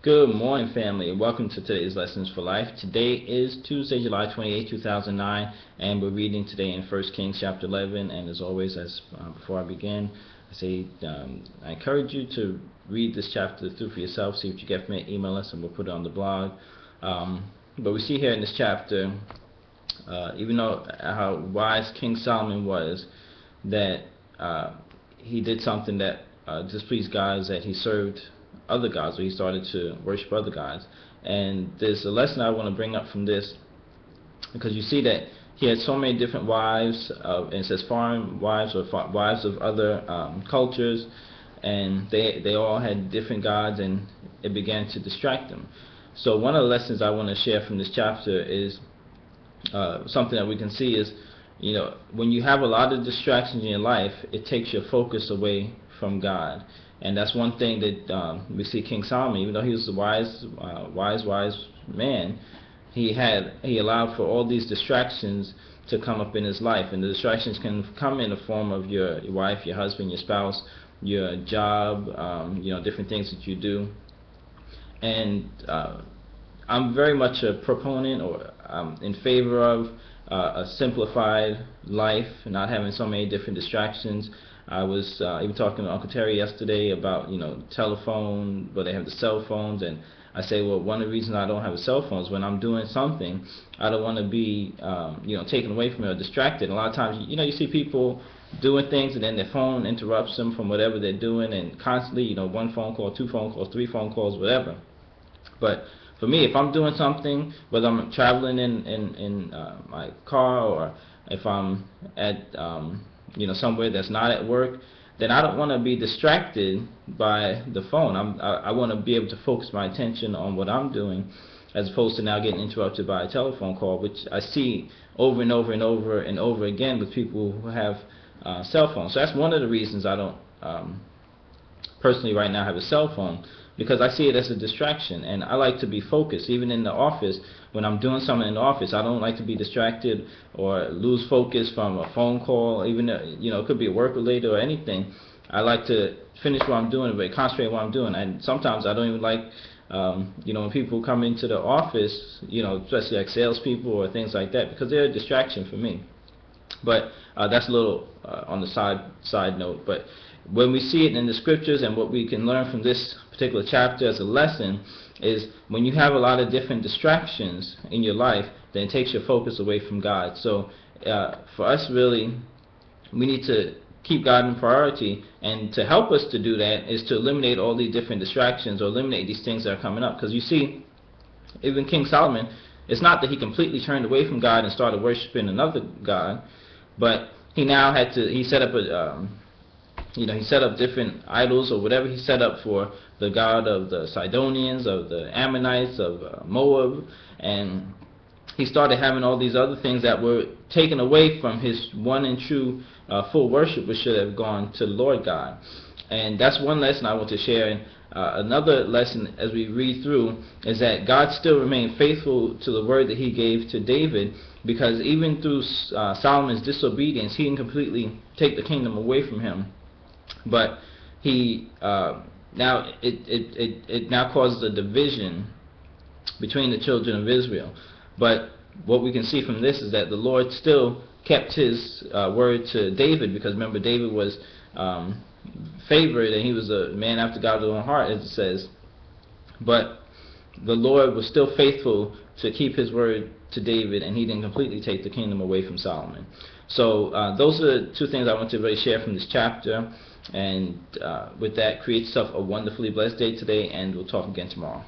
Good morning, family, and welcome to today's Lessons for Life. Today is Tuesday, July 28, 2009, and we're reading today in 1 Kings chapter 11. And as always, before I begin, I encourage you to read this chapter through for yourself, see what you get from it, email us, and we'll put it on the blog. But we see here in this chapter, even though how wise King Solomon was, that he did something that displeased God, is that he served other gods, or he started to worship other gods. And there's a lesson I want to bring up from this, because you see that he had so many different wives, and it says foreign wives, or wives of other cultures, and they all had different gods, and it began to distract them. So one of the lessons I want to share from this chapter is something that we can see is, when you have a lot of distractions in your life, it takes your focus away from God. And that's one thing that we see King Solomon, even though he was a wise man, he allowed for all these distractions to come up in his life. And the distractions can come in the form of your wife, your husband, your spouse, your job, different things that you do. And I'm very much a proponent, or in favor of a simplified life, not having so many different distractions. I was even talking to Uncle Terry yesterday about telephone, but they have the cell phones, and I say, well, one of the reasons I don't have a cell phone is when I'm doing something, I don't want to be taken away from it or distracted. A lot of times, you see people doing things, and then their phone interrupts them from whatever they're doing, and constantly, one phone call, two phone calls, three phone calls, whatever. But for me, if I'm doing something, whether I'm traveling in my car, or if I'm at somewhere that's not at work, then I don't want to be distracted by the phone. I want to be able to focus my attention on what I'm doing, as opposed to now getting interrupted by a telephone call, which I see over and over and over and over again with people who have cell phones. So that's one of the reasons I don't personally right now have a cell phone, because I see it as a distraction, and I like to be focused. Even in the office, when I'm doing something in the office, I don't like to be distracted or lose focus from a phone call, even it could be work related or anything. I like to finish what I'm doing, but concentrate on what I'm doing. And sometimes I don't even like when people come into the office, especially like salespeople or things like that, because they're a distraction for me. But that's a little on the side note. But when we see it in the scriptures, and what we can learn from this particular chapter as a lesson, is when you have a lot of different distractions in your life, then it takes your focus away from God. So for us, really, we need to keep God in priority, and to help us to do that is to eliminate all these different distractions, or eliminate these things that are coming up. Because you see, even King Solomon, it's not that he completely turned away from God and started worshiping another god, but he now he set up he set up different idols, or whatever he set up for the god of the Sidonians, of the Ammonites, of Moab, and he started having all these other things that were taken away from his one and true full worship, which should have gone to the Lord God. And that's one lesson I want to share. And another lesson as we read through is that God still remained faithful to the word that he gave to David, because even through Solomon's disobedience, he didn't completely take the kingdom away from him. But he now it now causes a division between the children of Israel. But what we can see from this is that the Lord still kept his word to David, because remember, David was favored, and he was a man after God's own heart, as it says. But the Lord was still faithful to keep his word to David, and he didn't completely take the kingdom away from Solomon. So those are the two things I want to really share from this chapter. And with that, create yourself a wonderfully blessed day today, and we'll talk again tomorrow.